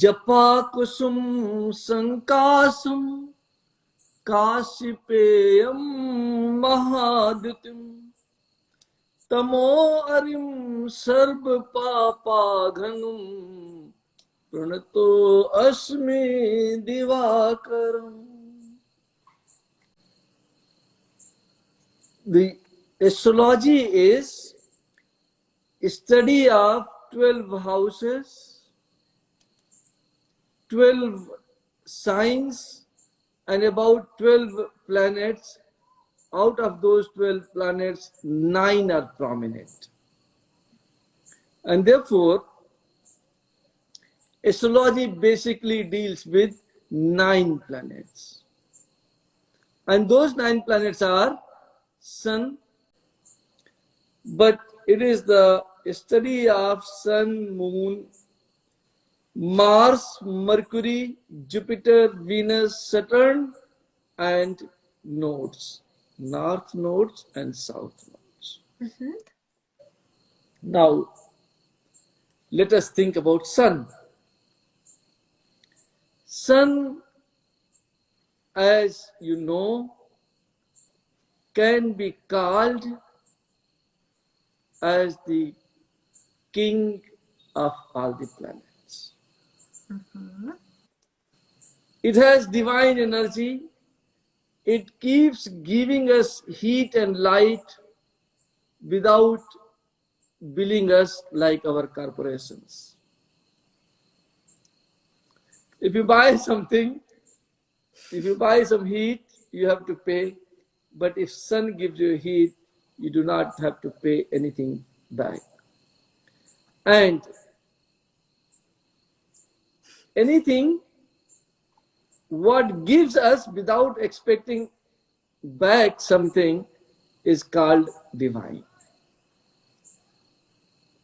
जपा कुसुम संकासम काशिपेयम महाद्युतिम तमो अरिम सर्व पापाघनुम प्रणतो अस्मि दिवाकरम. The astrology is study of 12 houses, 12 signs, and about 12 planets. Out of those 12 planets, 9 are prominent. And therefore, astrology basically deals with 9 planets. And those 9 planets are Sun, but it is the study of Sun, Moon, Mars, Mercury, Jupiter, Venus, Saturn, and nodes, north nodes and south nodes. Now, let us think about Sun. Sun, as you know, can be called as the king of all the planets. It has divine energy. It keeps giving us heat and light without billing us like our corporations. If you buy something, if you buy some heat, you have to pay. But if sun gives you heat, you do not have to pay anything back. And anything what gives us without expecting back something is called divine.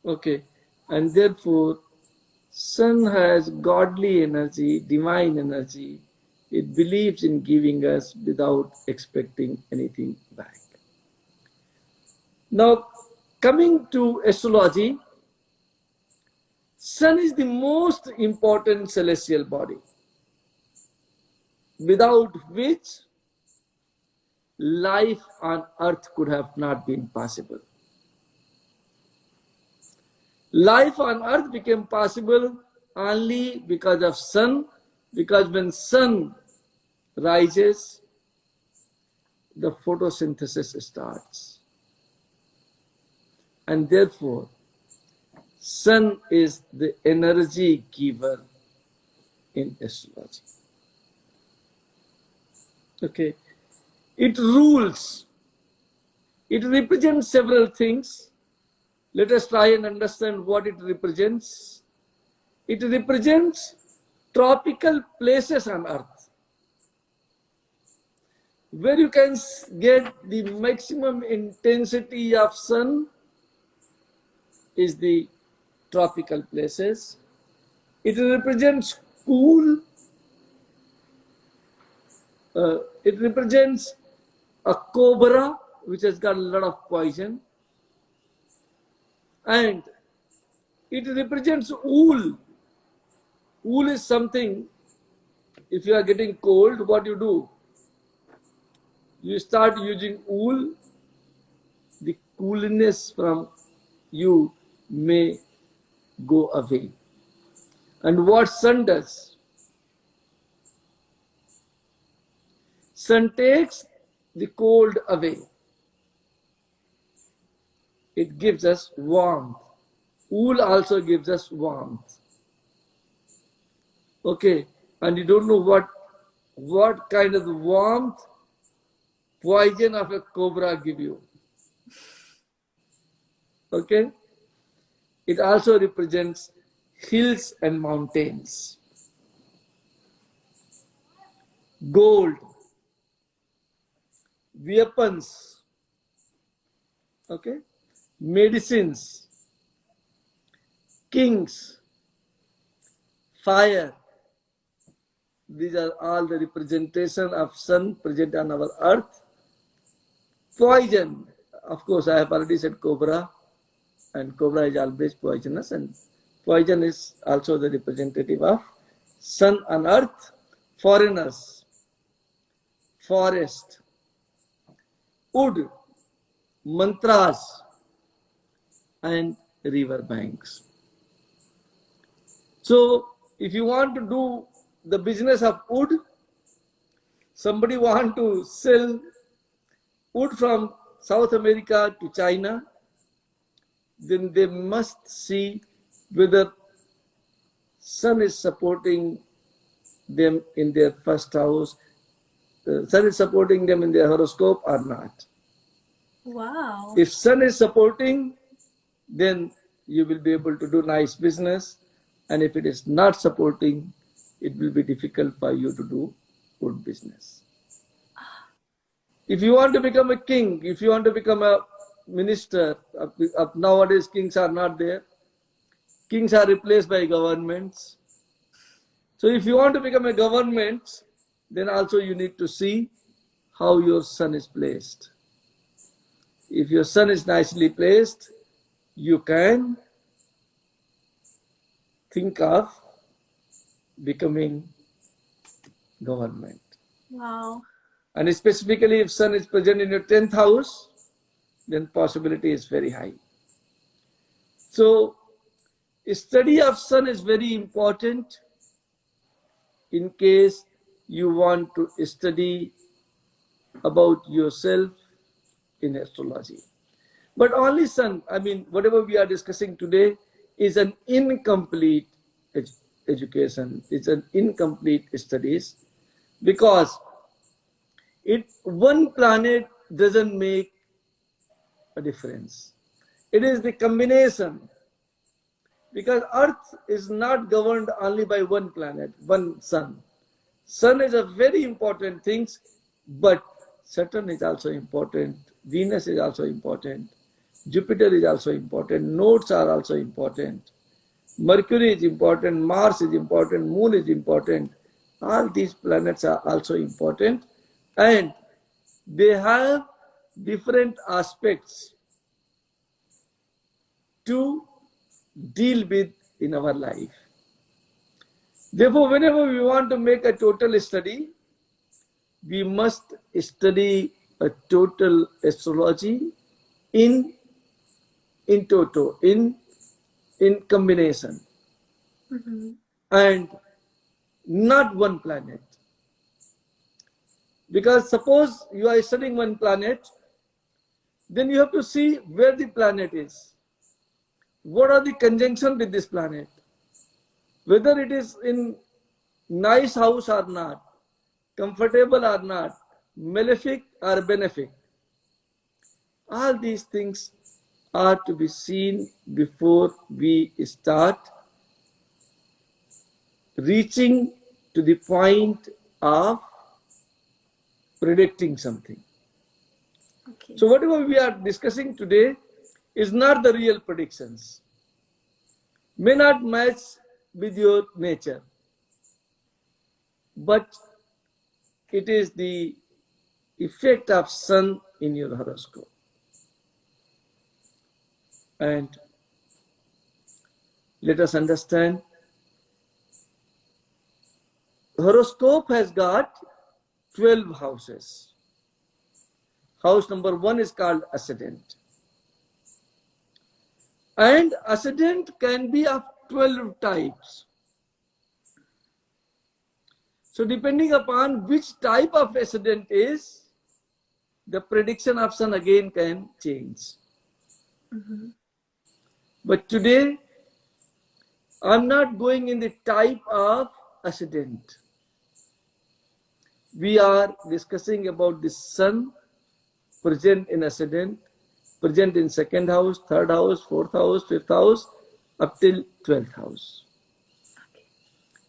Okay, and therefore sun has godly energy, divine energy. It believes in giving us without expecting anything back. Now, coming to astrology, sun is the most important celestial body, without which life on earth could have not been possible. Life on earth became possible only because of sun, because when sun rises, the photosynthesis starts. And therefore, sun is the energy giver in astrology. Okay, it rules. It represents several things. Let us try and understand what it represents. It represents tropical places on earth, where you can get the maximum intensity of sun is the tropical places. It represents cool. It represents a cobra which has got a lot of poison. And it represents wool. Wool is something, if you are getting cold, what you do? You start using wool, the coolness from you may go away. And what sun does? Sun takes the cold away. It gives us warmth. Wool also gives us warmth. Okay, and you don't know what kind of warmth poison of a cobra give you. Okay, it also represents hills and mountains. Gold, weapons, okay, medicines, kings, fire. These are all the representation of sun present on our earth. Poison, of course, I have already said cobra, and cobra is always poisonous, and poison is also the representative of sun on earth, foreigners, forest, wood, mantras, and river banks. So if you want to do the business of wood, somebody want to sell wood from South America to China, then they must see whether sun is supporting them in their first house, sun is supporting them in their horoscope or not. Wow. If sun is supporting, then you will be able to do nice business, and if it is not supporting, it will be difficult for you to do good business. If you want to become a king, if you want to become a minister, nowadays kings are not there. Kings are replaced by governments. So if you want to become a government, then also you need to see how your sun is placed. If your sun is nicely placed, you can think of becoming government. Wow. And specifically if sun is present in your 10th house, then possibility is very high. So study of sun is very important in case you want to study about yourself in astrology. But only sun, I mean, whatever we are discussing today is an incomplete education. It's an incomplete studies, because one planet doesn't make a difference. It is the combination, because Earth is not governed only by one planet, one sun. Sun is a very important thing, but Saturn is also important, Venus is also important, Jupiter is also important, nodes are also important, Mercury is important, Mars is important, Moon is important. All these planets are also important, and they have different aspects to deal with in our life. Therefore, whenever we want to make a total study, we must study a total astrology in toto, in combination, and not one planet. Because suppose you are studying one planet, then you have to see where the planet is. What are the conjunctions with this planet? Whether it is in nice house or not, comfortable or not, malefic or benefic. All these things are to be seen before we start reaching to the point of predicting something. Okay. So whatever we are discussing today is not the real predictions. May not match with your nature, but it is the effect of sun in your horoscope. And let us understand, horoscope has got 12 houses. House number 1 is called ascendant. And ascendant can be of 12 types. So depending upon which type of ascendant is, the prediction of sun again can change. But today, I'm not going in the type of ascendant. We are discussing about the sun present in ascendant, present in 2nd house, 3rd house, 4th house, 5th house, up till 12th house.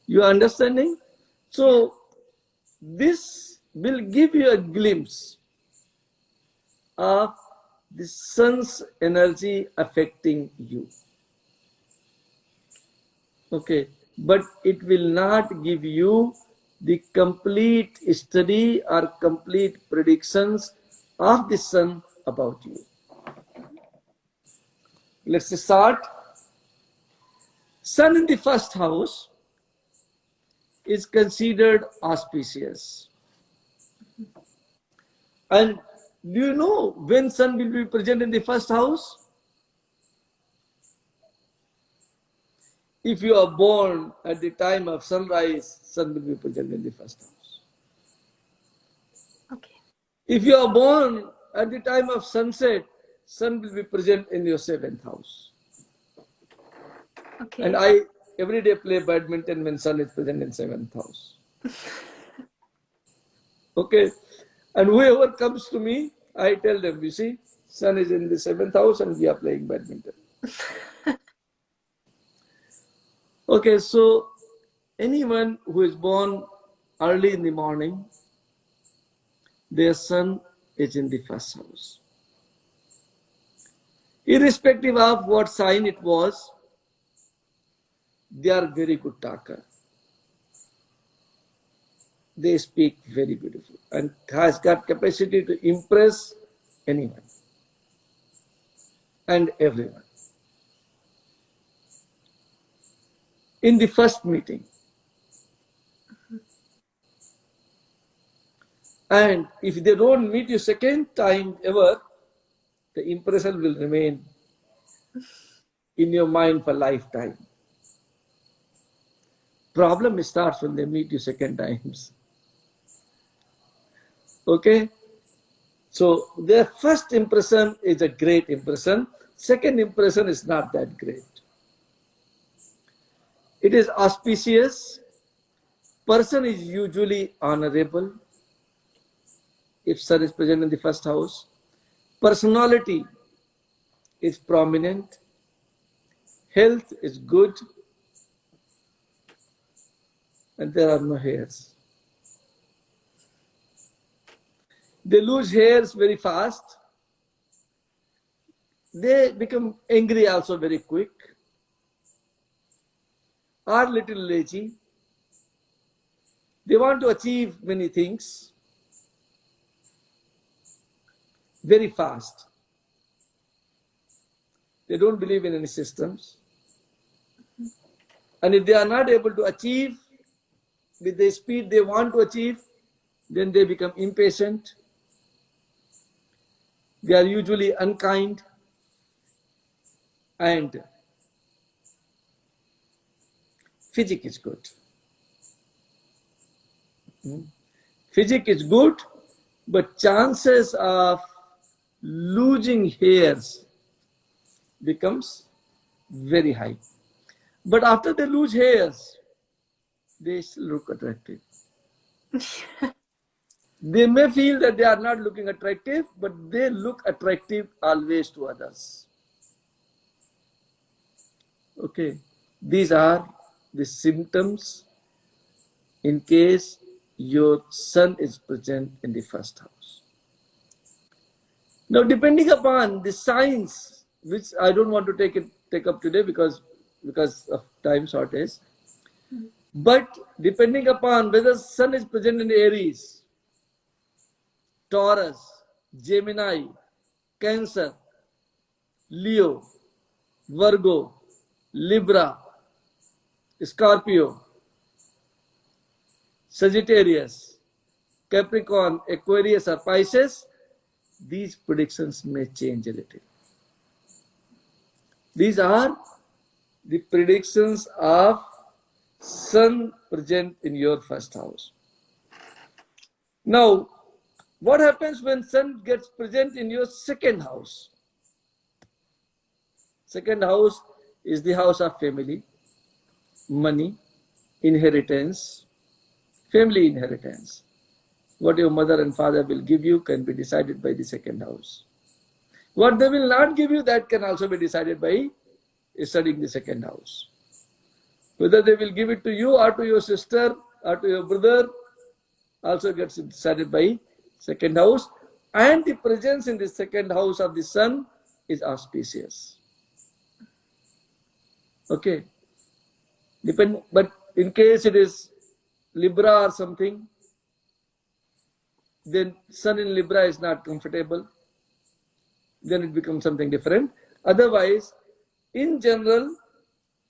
You are understanding? So this will give you a glimpse of the sun's energy affecting you. Okay, but it will not give you the complete study or complete predictions of the sun about you. Let's start. Sun in the 1st house is considered auspicious. And do you know when sun will be present in the first house? If you are born at the time of sunrise, sun will be present in the first house. Okay. If you are born at the time of sunset, sun will be present in your seventh house. Okay. And I every day play badminton when sun is present in seventh house. Okay. And whoever comes to me, I tell them, you see, sun is in the seventh house and we are playing badminton. Okay, so anyone who is born early in the morning, their sun is in the first house. Irrespective of what sign it was, they are very good talker. They speak very beautiful and has got capacity to impress anyone and everyone. In the first meeting, and if they don't meet you second time ever, the impression will remain in your mind for lifetime. Problem starts when they meet you second times. Okay? So their first impression is a great impression. Second impression is not that great. It is auspicious. Person is usually honorable if sun is present in the first house. Personality is prominent. Health is good. And there are no hairs. They lose hairs very fast. They become angry also very quick. Are little lazy. They want to achieve many things very fast. They don't believe in any systems. And if they are not able to achieve with the speed they want to achieve, then they become impatient. They are usually unkind and physic is good. Physic is good, but chances of losing hairs becomes very high. But after they lose hairs, they still look attractive. They may feel that they are not looking attractive, but they look attractive always to others. Okay, these are the symptoms in case your sun is present in the first house. Now, depending upon the signs, which I don't want to take up today because of time shortage, but depending upon whether sun is present in Aries, Taurus, Gemini, Cancer, Leo, Virgo, Libra, Scorpio, Sagittarius, Capricorn, Aquarius or Pisces, these predictions may change a little. These are the predictions of sun present in your first house. Now, what happens when sun gets present in your second house? Second house is the house of family, money, inheritance, family inheritance. What your mother and father will give you can be decided by the second house. What they will not give you, that can also be decided by studying the second house. Whether they will give it to you or to your sister or to your brother also gets decided by second house. And the presence in the second house of the sun is auspicious. Okay. But in case it is Libra or something, then sun in Libra is not comfortable. Then it becomes something different. Otherwise, in general,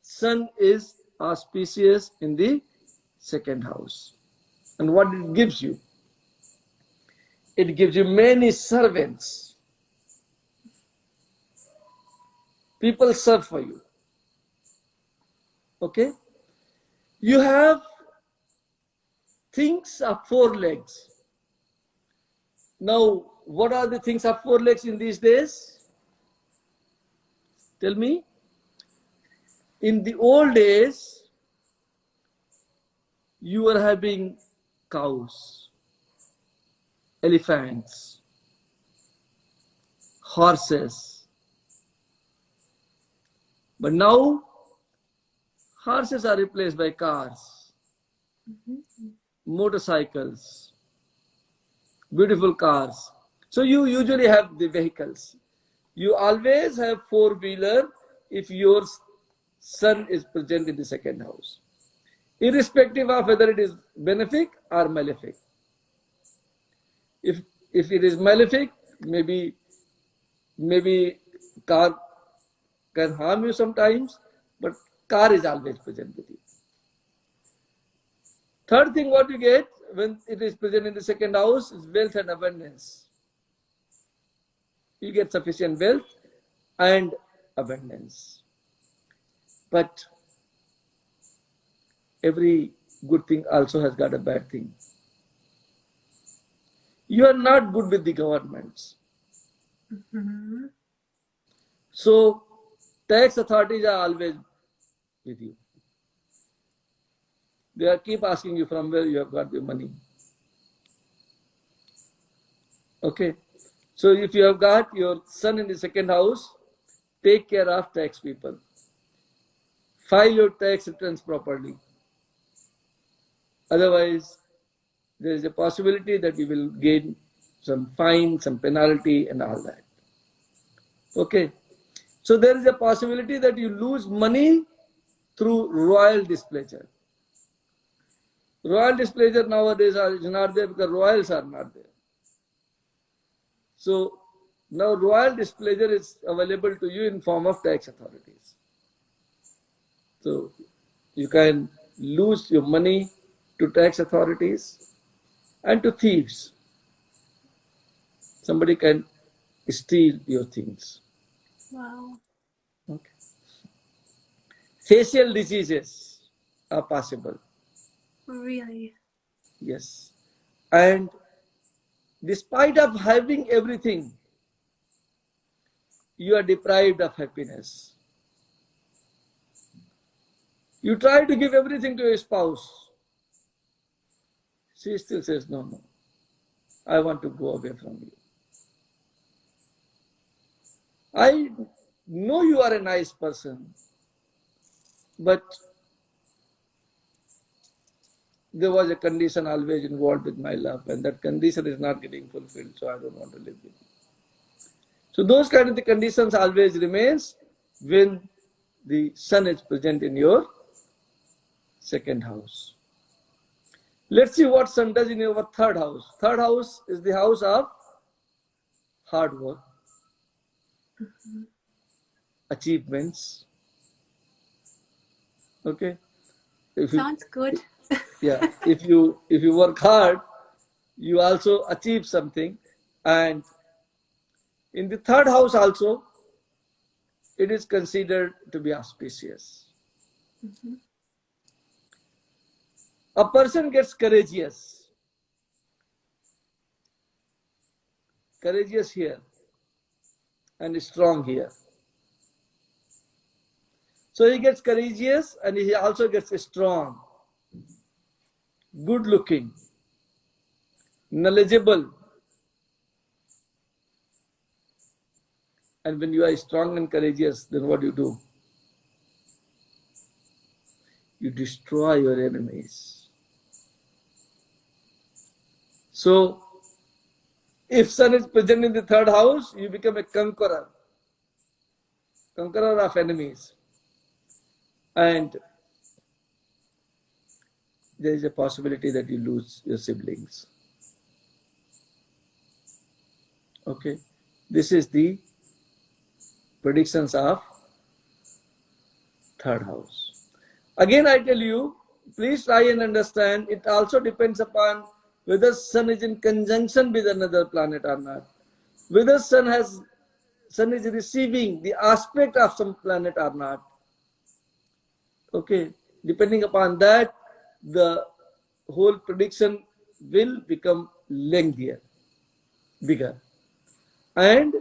sun is auspicious in the second house. And what it gives you? It gives you many servants. People serve for you. Okay? You have things of four legs. Now, what are the things of four legs in these days? Tell me. In the old days, you were having cows, elephants, horses. But now, horses are replaced by cars, motorcycles, beautiful cars. So you usually have the vehicles. You always have four-wheeler if your sun is present in the second house, irrespective of whether it is benefic or malefic. If it is malefic, maybe car can harm you sometimes, but car is always present with you. Third thing what you get when it is present in the second house is wealth and abundance. You get sufficient wealth and abundance. But every good thing also has got a bad thing. You are not good with the governments. So tax authorities are always with you. They keep asking you from where you have got your money. Okay. So if you have got your sun in the second house, take care of tax people. File your tax returns properly. Otherwise, there is a possibility that you will gain some fine, some penalty and all that. Okay. So there is a possibility that you lose money through royal displeasure. Royal displeasure nowadays is not there because royals are not there. So now royal displeasure is available to you in form of tax authorities. So you can lose your money to tax authorities and to thieves. Somebody can steal your things. Wow. Okay. Facial diseases are possible. Really? Yes. And despite of having everything, you are deprived of happiness. You try to give everything to your spouse. She still says, no, I want to go away from you. I know you are a nice person, but there was a condition always involved with my love, and that condition is not getting fulfilled, so I don't want to live with you. So those kind of the conditions always remains when the sun is present in your second house. Let's see what sun does in your third house. Third house is the house of hard work, achievements. Okay. Sounds good. Yeah, if you work hard, you also achieve something. And in the third house also, it is considered to be auspicious. A person gets courageous here and strong here. So he gets courageous and he also gets strong, good looking, knowledgeable. And when you are strong and courageous, then what do? You destroy your enemies. So, if sun is present in the third house, you become a conqueror of enemies. And there is a possibility that you lose your siblings. Okay, this is the predictions of third house. Again, I tell you, please try and understand, it also depends upon whether sun is in conjunction with another planet or not. Whether sun is receiving the aspect of some planet or not. Okay, depending upon that, the whole prediction will become lengthier, bigger. And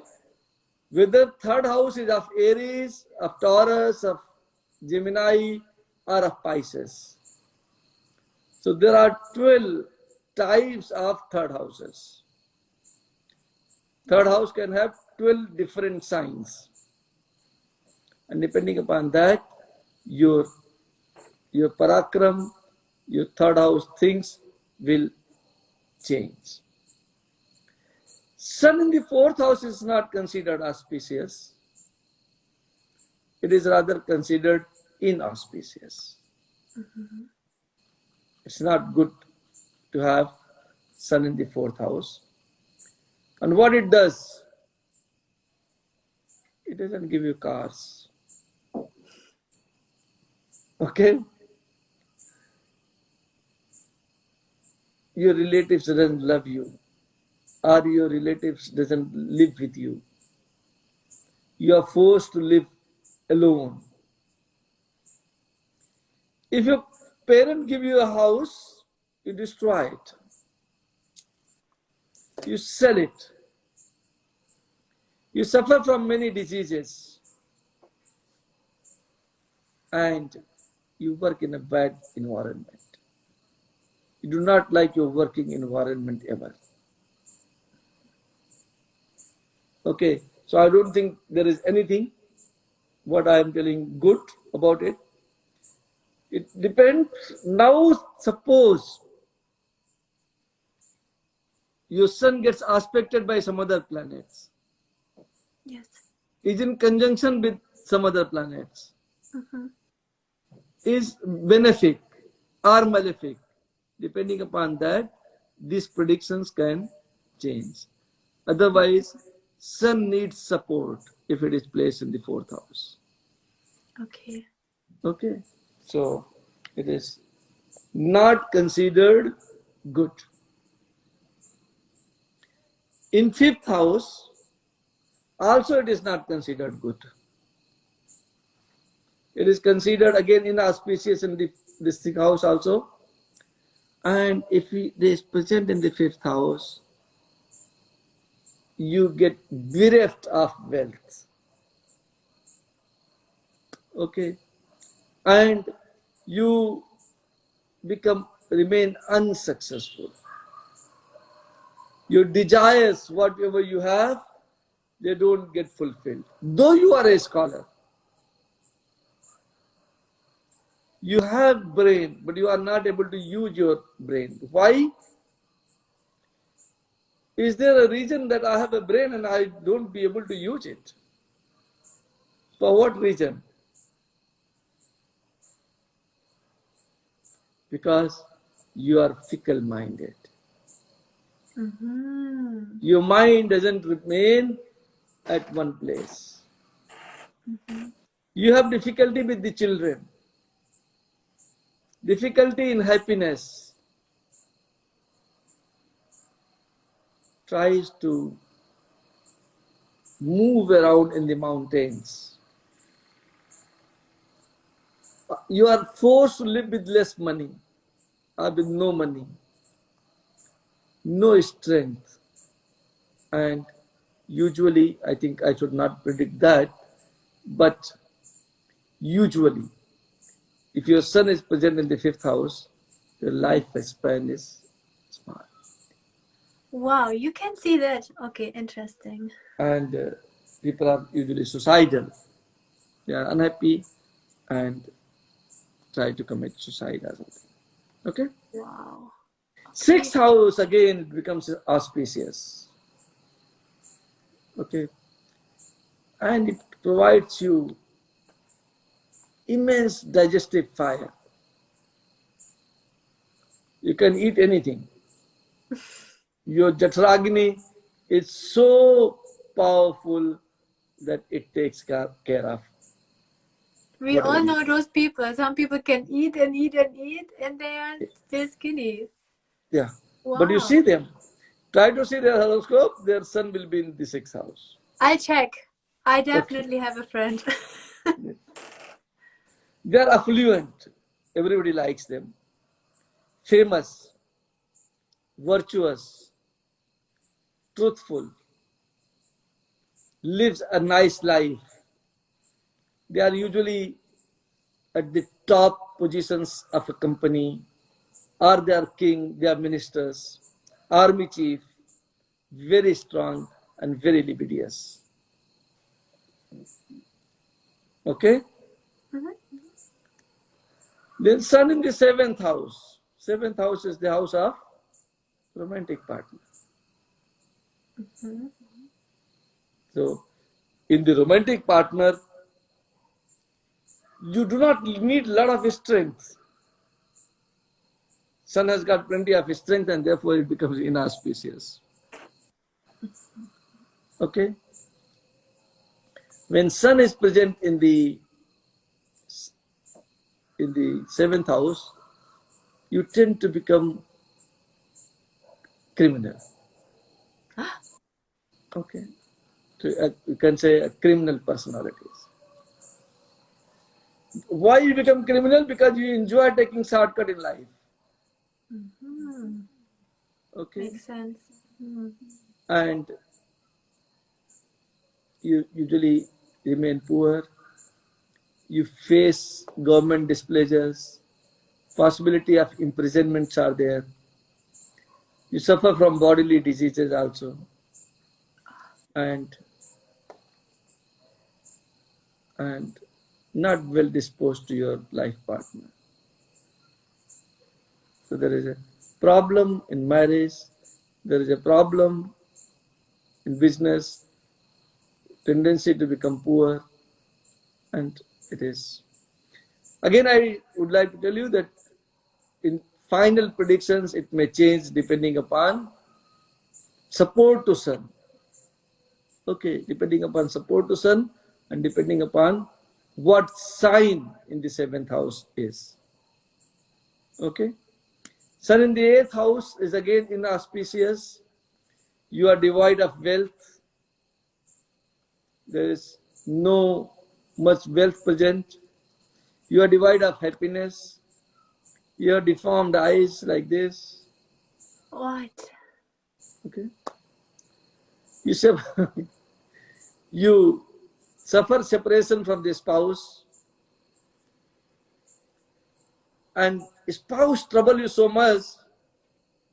whether third house is of Aries, of Taurus, of Gemini, or of Pisces. So there are 12 types of third houses. Third house can have 12 different signs. And depending upon that, your parakram, your third house things will change. Sun in the fourth house is not considered auspicious. It is rather considered inauspicious. It's not good to have sun in the fourth house. And what it does, it doesn't give you cars. Okay? Your relatives doesn't love you, or your relatives doesn't live with you. You are forced to live alone. If your parent give you a house, you destroy it. You sell it. You suffer from many diseases. And you work in a bad environment. You do not like your working environment ever. Okay, so I don't think there is anything what I am telling good about it. It depends. Now suppose your sun gets aspected by some other planets. Yes. Is in conjunction with some other planets. Is benefic or malefic. Depending upon that, these predictions can change. Otherwise, sun needs support if it is placed in the fourth house. Okay. Okay. So it is not considered good. In fifth house, also it is not considered good. It is considered again inauspicious in this house also. And if it is present in the fifth house, you get bereft of wealth. Okay. And you remain unsuccessful. Your desires, whatever you have, they don't get fulfilled. Though you are a scholar, you have brain, but you are not able to use your brain. Why? Is there a reason that I have a brain and I don't be able to use it? For what reason? Because you are fickle-minded. Your mind doesn't remain at one place. You have difficulty with the children, difficulty in happiness. Tries to move around in the mountains. You are forced to live with less money or with no money, no strength. And usually, I think I should not predict that, but usually, if your sun is present in the fifth house, your lifespan is small. Wow, you can see that. Okay, interesting. And people are usually suicidal. They are unhappy and try to commit suicide or something. Okay? Wow. Okay. Sixth house, again, it becomes auspicious. Okay? And it provides you immense digestive fire. You can eat anything. Your Jatragni is so powerful that it takes care of We whatever all you know do. those people. Some people can eat and eat and eat, and they are still skinny. Yeah. But you see Wow. them. Try to see their horoscope, their sun will be in the sixth house. I'll check. I Okay. definitely have a friend. They are affluent. Everybody likes them. Famous, virtuous, truthful, lives a nice life. They are usually at the top positions of a company, or they are king, they are ministers, army chief, very strong and very libidinous. Okay? Mhm. Then sun in the seventh house. Seventh house is the house of romantic partner. Mhm. So in the romantic partner, you do not need a lot of strength. Sun has got plenty of strength and therefore it becomes inauspicious. Okay? When sun is present in the seventh house, you tend to become criminal. Okay? So you can say a criminal personalities. Why you become criminal? Because you enjoy taking shortcut in life. Mhm. Okay? Makes sense. Mhm. And you usually remain poor. You face government displeasures. Possibility of imprisonments are there. You suffer from bodily diseases also. And and not well disposed to your life partner. So there is a problem in marriage, there is a problem in business, tendency to become poor, and it is. Again, I would like to tell you that in final predictions, it may change depending upon support to sun. Okay, depending upon support to sun and depending upon what sign in the seventh house is. Okay. Sun in the eighth house is again inauspicious. You are devoid of wealth. There is no much wealth present. You are devoid of happiness. You have deformed eyes like this. What? Okay. You suffer, you suffer separation from the spouse, and spouse trouble you so much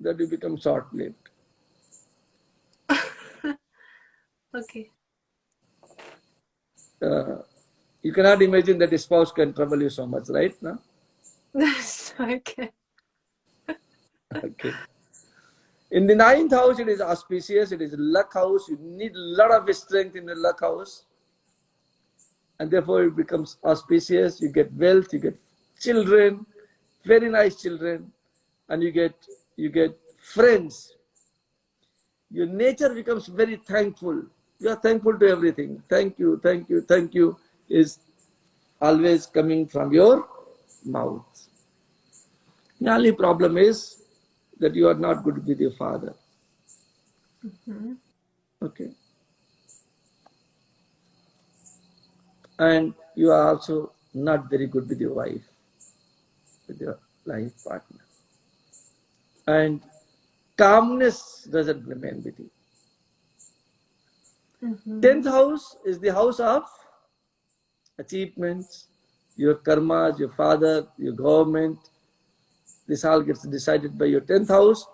that you become short-lived. Okay. Uh, you cannot imagine that a spouse can trouble you so much, right? No? That's okay. Okay. In the ninth house, it is auspicious, it is luck house. You need a lot of strength in the luck house. And therefore, it becomes auspicious. You get wealth, you get children, very nice children, and you get friends. Your nature becomes very thankful. You are thankful to everything. Thank you, thank you, thank you is always coming from your mouth. The only problem is that you are not good with your father. Mhm. Okay. And you are also not very good with your wife, with your life partner. And calmness doesn't remain with you. Mhm. 10th house is the house of achievements, your karmas, your father, your government. This all gets decided by your 10th house.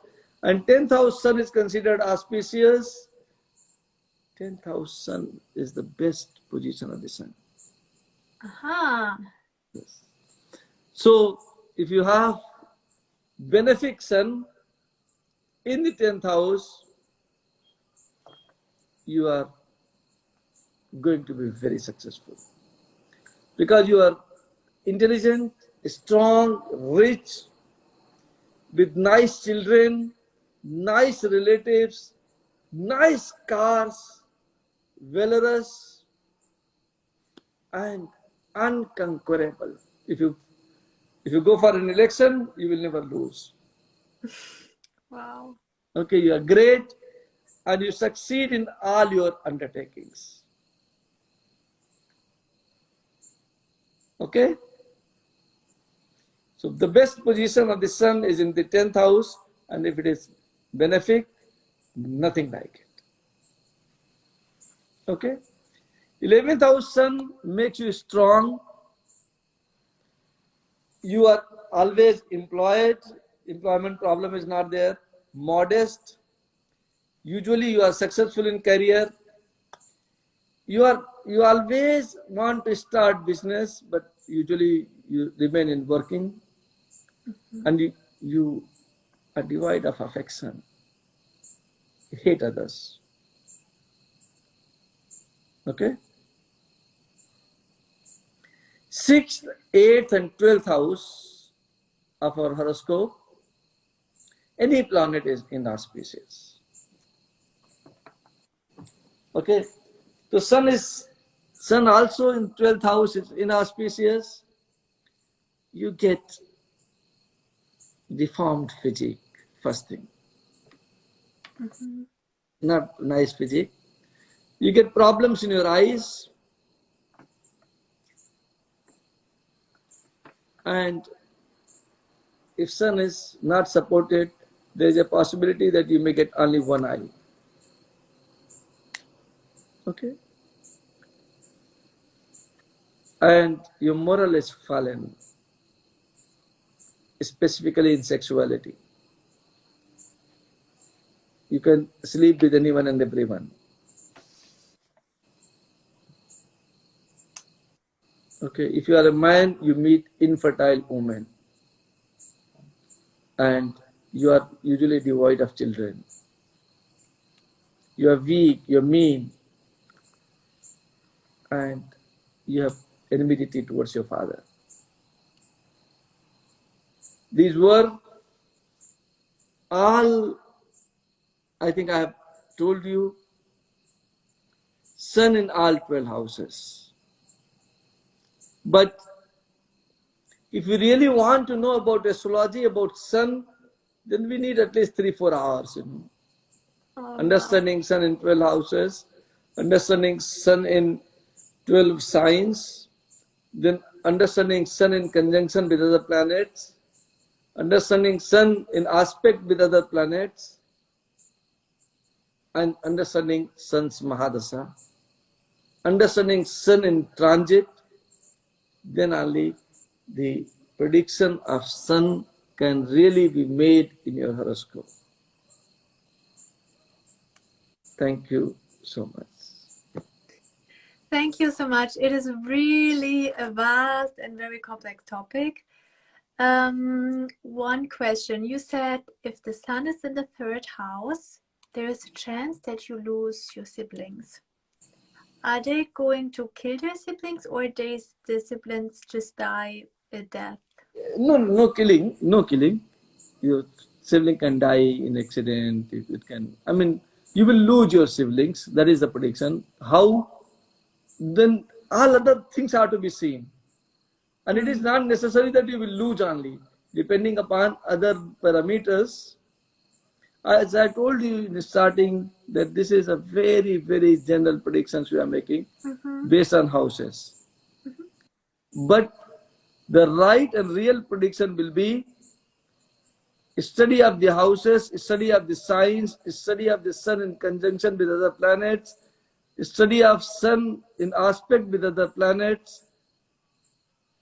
And 10th house sun is considered auspicious. 10th house sun is the best position of the sun. Aha. Yes. So if you have benefic sun in the 10th house, you are going to be very successful because you are intelligent, strong, rich, with nice children, nice relatives, nice cars, valorous, and unconquerable. If you go for an election, you will never lose. Wow. Okay, you are great and you succeed in all your undertakings. Okay? So the best position of the sun is in the 10th house, and if it is benefic, nothing like it. Okay? 11th house sun makes you strong. You are always employed. Employment problem is not there. Modest. Usually you are successful in career. You always want to start business, but usually you remain in working, and you are devoid of affection. You hate others. Okay? 6th, 8th, and 12th house of our horoscope, any planet is inauspicious. Okay? So sun also in 12th house is inauspicious. You get deformed physique, first thing. Not nice physique. You get problems in your eyes. And if sun is not supported, there is a possibility that you may get only one eye. Okay? And your moral is fallen, specifically in sexuality. You can sleep with anyone and everyone. Okay, if you are a man, you meet infertile women, and you are usually devoid of children. You are weak, you are mean, and you have enmity towards your father. These were all, I think I have told you, sun in all 12 houses. But if you really want to know about astrology, about sun, then we need at least 3-4 hours. Understanding sun in 12 houses, understanding sun in 12 signs, then understanding sun in conjunction with other planets, understanding sun in aspect with other planets, and understanding sun's Mahadasa, understanding sun in transit, then only the prediction of sun can really be made in your horoscope. Thank you so much. Thank you so much. It is really a vast and very complex topic. One question. You said if the sun is in the 3rd house, there is a chance that you lose your siblings. Are they going to kill their siblings, or the siblings just die a death? No killing, no killing. Your sibling can die in accident. It can. I mean, you will lose your siblings. That is the prediction. How? Then all other things are to be seen, and it is not necessary that you will lose only. Depending upon other parameters, as I told you in the starting, that this is a very, very general predictions we are making based on houses. But the right and real prediction will be study of the houses, study of the signs, study of the sun in conjunction with other planets, study of sun in aspect with other planets,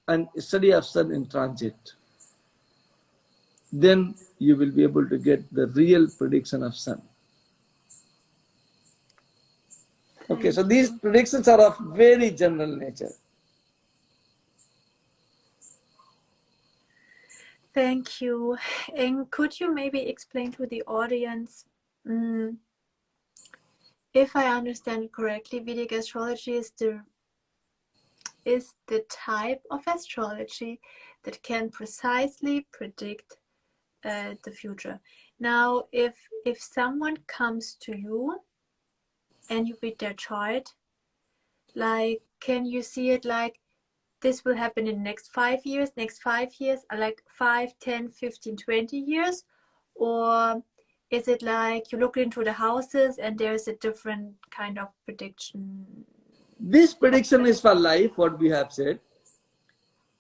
and study of sun in transit. Then you will be able to get the real prediction of sun. Okay, so these predictions are of very general nature. Thank you. And could you maybe explain to the audience, if I understand correctly, Vedic astrology is the type of astrology that can precisely predict the future. Now, if someone comes to you and you read their chart, like, can you see it like this will happen in next 5 years, like 5, 10, 15, 20 years? Or is it like you look into the houses and there's a different kind of prediction? This prediction is for life, what we have said.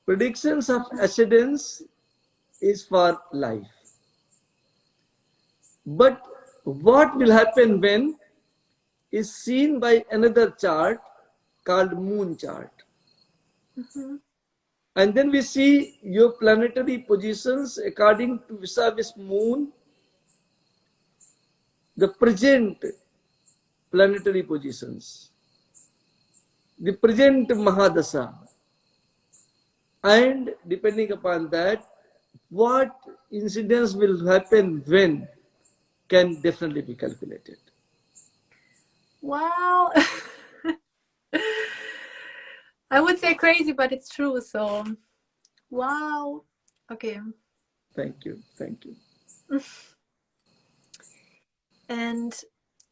Predictions of ascendance is for life. But what will happen when is seen by another chart called moon chart. And then we see your planetary positions according to vis-a-vis moon, the present planetary positions, the present Mahadasa, and depending upon that, what incidents will happen when can definitely be calculated. Wow. I would say crazy, but it's true. So, wow. Okay. Thank you. Thank you. And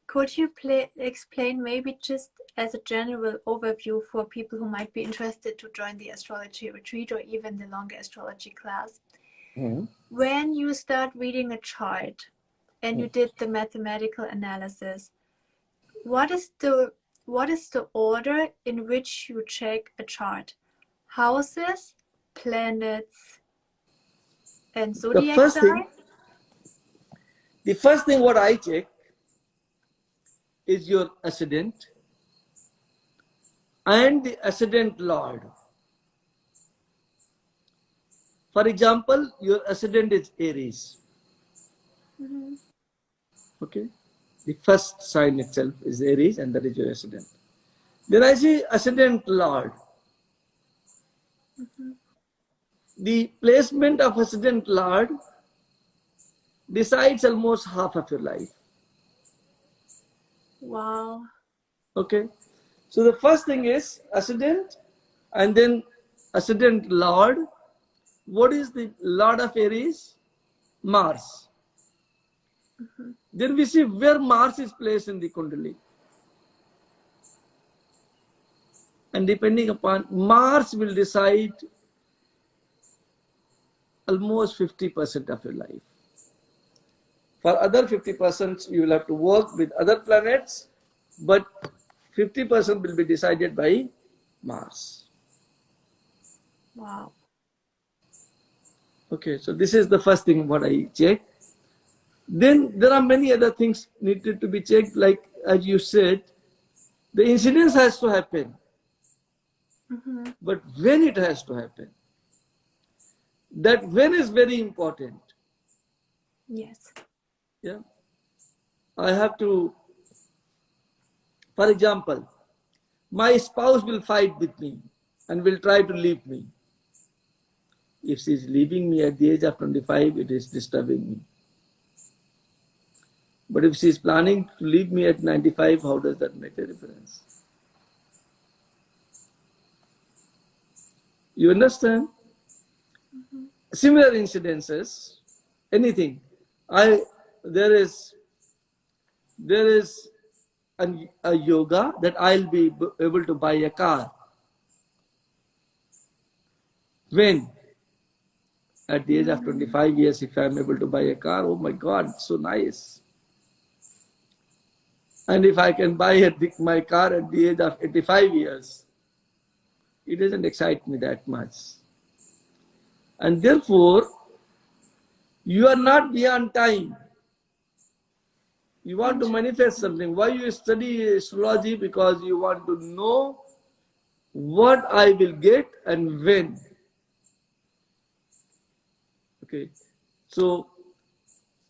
could you explain maybe just as a general overview for people who might be interested to join the astrology retreat or even the longer astrology class? When you start reading a chart and you did the mathematical analysis, what is the order in which you check a chart? Houses, planets, and zodiac sign? The first thing what I check is your ascendant and the ascendant lord. For example, your ascendant is Aries. Okay. The first sign itself is Aries, and that is your ascendant. Then I see ascendant lord. The placement of ascendant lord decides almost half of your life. Wow. Okay. So the first thing is ascendant, and then ascendant lord. What is the lord of Aries? Mars. Then we see where Mars is placed in the Kundali. And depending upon, Mars will decide almost 50% of your life. For other 50%, you will have to work with other planets, but 50% will be decided by Mars. Wow. Okay, so this is the first thing what I check. Then there are many other things needed to be checked, like as you said, the incidence has to happen. But when it has to happen, that when is very important. Yes. Yeah. I have to, for example, my spouse will fight with me and will try to leave me. If she is leaving me at the age of 25, it is disturbing me. But if she is planning to leave me at 95, how does that make a difference? You understand? Similar incidences, anything. There is a yoga that I'll be able to buy a car. When? At the age of 25 years, if I'm able to buy a car, oh my God, it's so nice. And if I can buy my car at the age of 85 years, it doesn't excite me that much. And therefore, you are not beyond time. You want to manifest something. Why you study astrology? Because you want to know what I will get and when. Okay. So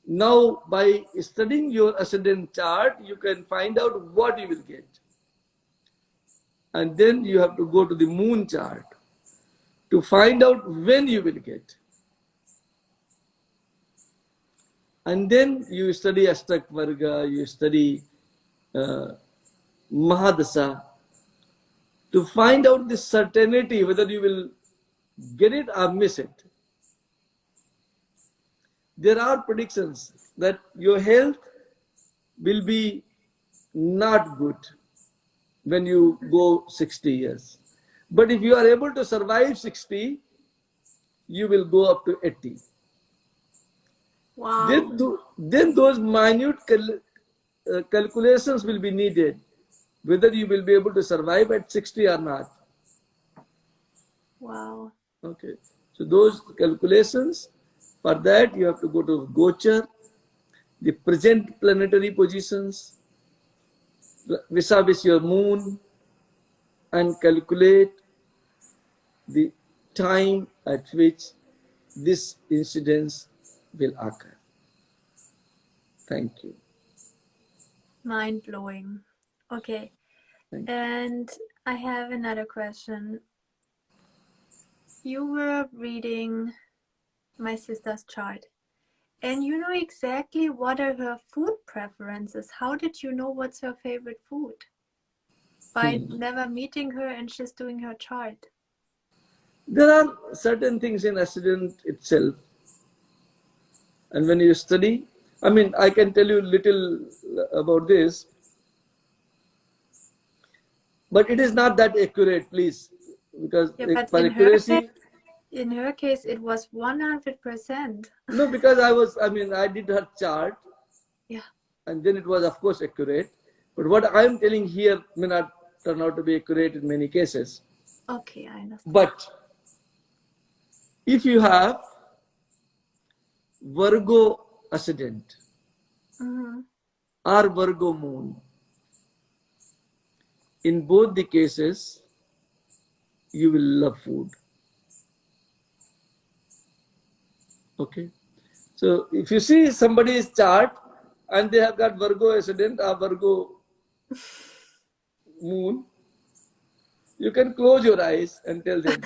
now by studying your ascendant chart, you can find out what you will get. And then you have to go to the moon chart to find out when you will get. And then you study Ashtak Varga, you study Mahadasa to find out the certainty whether you will get it or miss it. There are predictions that your health will be not good when you go 60 years. But if you are able to survive 60, you will go up to 80. Wow. Then those minute calculations will be needed, whether you will be able to survive at 60 or not. Wow. Okay. So those calculations, for that you have to go to Gochar, the present planetary positions, vis-a-vis your moon, and calculate the time at which this incidence will occur. Thank you. Mind blowing. Okay. Thank you. And I have another question. You were reading my sister's chart, and you know exactly what are her food preferences. How did you know what's her favorite food? By never meeting her and just doing her chart. There are certain things in ascendant itself, and when you study, I mean, I can tell you little about this, but it is not that accurate, please, because Yeah, but for accuracy, in her case, it was 100%. no, because I did her chart, Yeah. and then it was, of course, accurate. But what I am telling here may not turn out to be accurate in many cases. Okay, I understand. But if you have Virgo ascendant or Virgo moon, in both the cases, you will love food. Okay. So if you see somebody's chart and they have got Virgo ascendant or Virgo moon, you can close your eyes and tell them.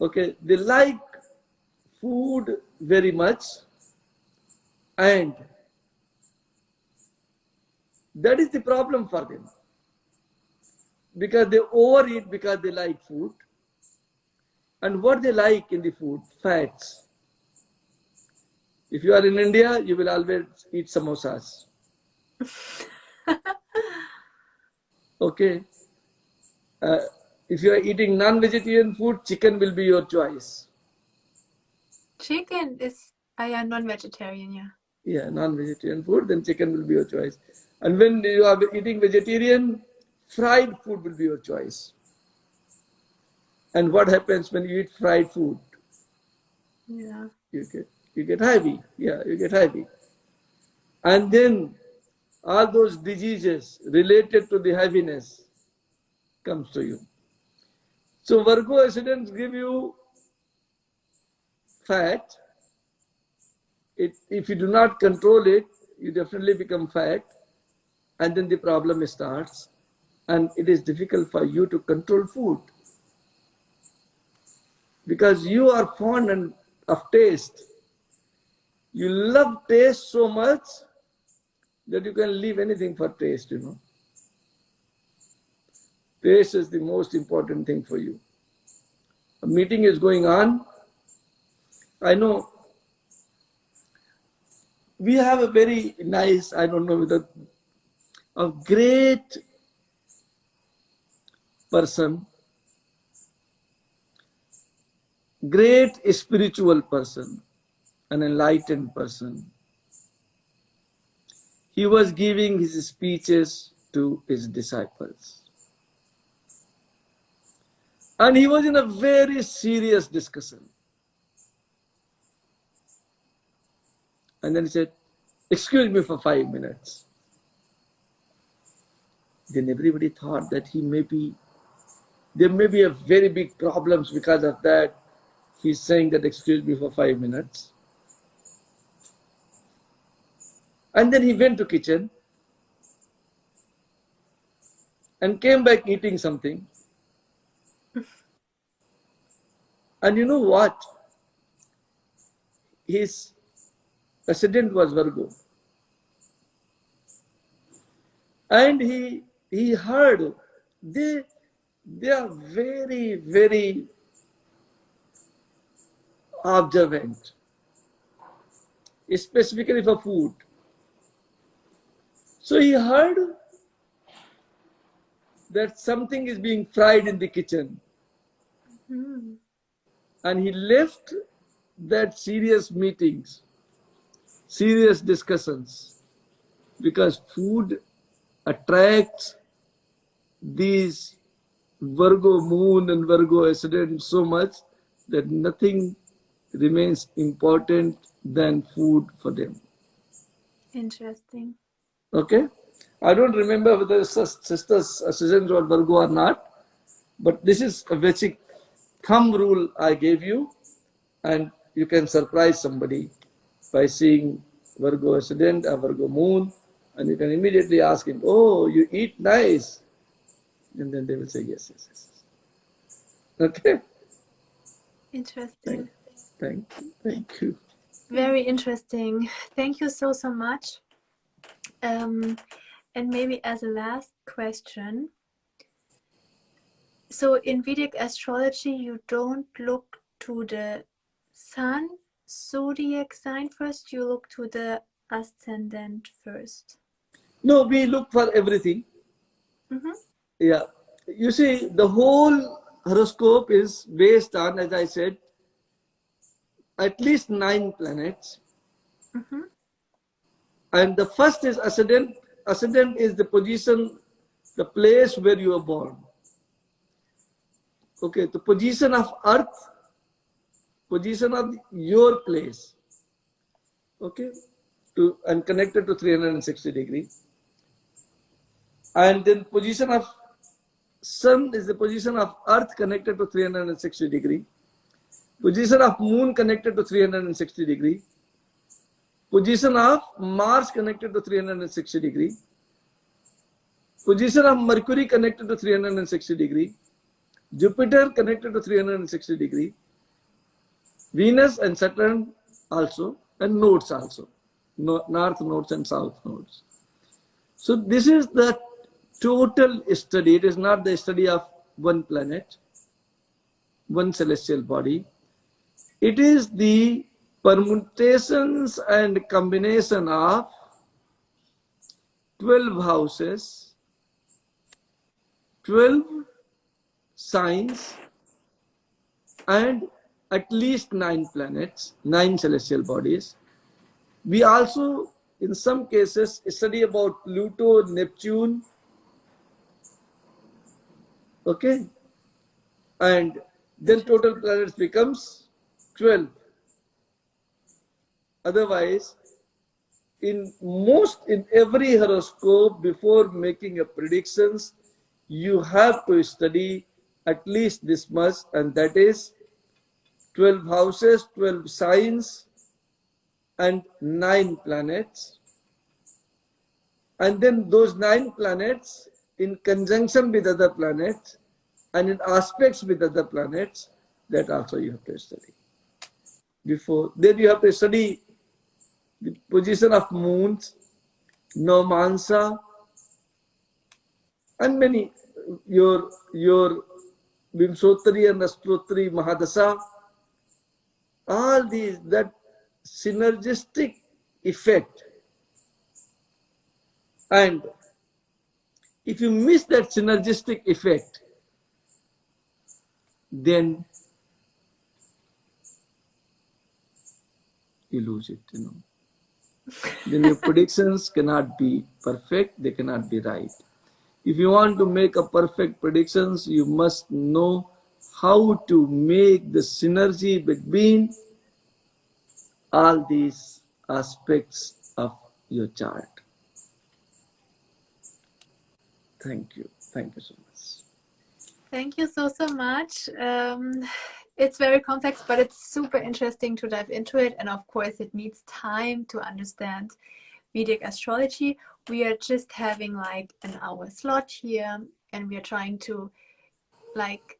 Okay, they like food very much, and that is the problem for them, because they overeat because they like food. And what they like in the food? Fats. If you are in India, you will always eat samosas. Okay. If you are eating non-vegetarian food, chicken will be your choice. Chicken is, I am non-vegetarian, yeah. Yeah, non-vegetarian food, then chicken will be your choice. And when you are eating vegetarian, fried food will be your choice. And what happens when you eat fried food? Yeah. You get heavy. Yeah, you get heavy. And then all those diseases related to the heaviness comes to you. So Virgo ascendants give you fat. If you do not control it, you definitely become fat, and then the problem starts, and it is difficult for you to control food because you are fond of taste. You love taste so much that you can leave anything for taste, you know. Taste is the most important thing for you. A meeting is going on. I know we have a very nice, I don't know whether, a great person, great spiritual person, an enlightened person. He was giving his speeches to his disciples. And he was in a very serious discussion. And then he said, "Excuse me for 5 minutes." Then everybody thought that there may be a very big problems because of that. He's saying that, "Excuse me for 5 minutes." And then he went to kitchen and came back eating something. And you know what? His ascendant was Virgo. And he heard they are very, very observant, specifically for food. So he heard that something is being fried in the kitchen. Hmm. And he left that serious meetings, serious discussions, because food attracts these Virgo moon and Virgo ascendant so much that nothing remains important than food for them. Interesting. Okay? I don't remember whether sisters ascendants or Virgo or not, but this is a basic thumb rule I gave you, and you can surprise somebody by seeing Virgo ascendant or Virgo moon, and you can immediately ask him, "Oh, you eat nice," and then they will say, "Yes, yes, yes." Okay. Interesting. Thank you. Very interesting. Thank you so much. And maybe as a last question, so in Vedic astrology, you don't look to the sun zodiac sign first, you look to the ascendant first. No, we look for everything. Mm-hmm. Yeah. You see, the whole horoscope is based on, as I said, at least 9 planets. Mm-hmm. And the first is ascendant. Ascendant is the position, the place where you are born. Okay, the position of earth, position of your place. Okay, and connected to 360 degrees. And then position of sun is the position of earth connected to 360 degrees. Position of moon connected to 360 degrees. Position of Mars connected to 360 degrees. Position of Mercury connected to 360 degrees. Jupiter connected to 360 degrees. Venus and Saturn also, and nodes also. North nodes and south nodes. So this is the total study. It is not the study of one planet, one celestial body. It is the permutations and combination of 12 houses, 12 signs, and at least 9 planets, 9 celestial bodies. We also, in some cases, study about Pluto, Neptune, okay? And then total planets becomes 12. Otherwise, in every horoscope, before making a predictions, you have to study at least this much, and that is 12 houses, 12 signs, and 9 planets. And then those 9 planets in conjunction with other planets and in aspects with other planets, that also you have to study. Then you have to study the position of moons, Nomansa, and many, your Vimsotri and Astrotri Mahadasa, all these, that synergistic effect. And if you miss that synergistic effect, then you lose it, Then your predictions cannot be perfect, they cannot be right. If you want to make a perfect predictions, you must know how to make the synergy between all these aspects of your chart. Thank you. Thank you so much. Thank you so much. It's very complex, but it's super interesting to dive into it. And of course, it needs time to understand Vedic astrology. We are just having like an hour slot here, and we are trying to like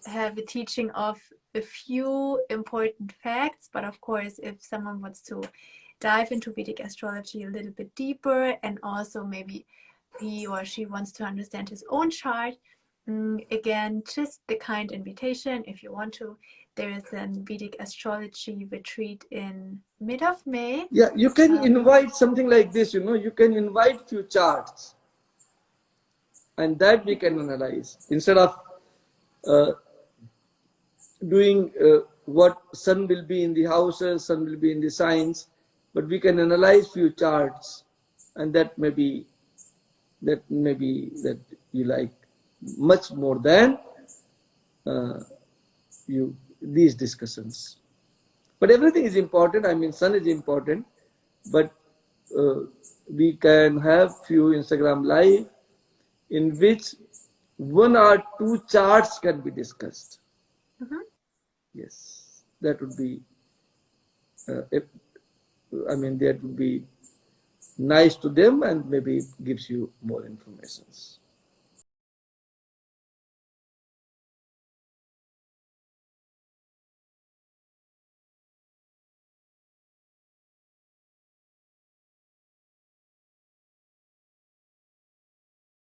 have a teaching of a few important facts. But of course, if someone wants to dive into Vedic astrology a little bit deeper, and also maybe he or she wants to understand his own chart, again, just the kind invitation. If you want to, there is a Vedic astrology retreat in mid of May. Yeah, you can invite something like this, you can invite few charts. and that we can analyze instead of uh, doing what sun will be in the houses, sun will be in the signs, but we can analyze few charts, and that may be that you like much more than uh, you these discussions. But everything is important. I mean, sun is important, but uh, we can have few Instagram live in which one or two charts can be discussed. Mhm. Yes, that would be. If, I mean, that would be nice to them, and maybe it gives you more information.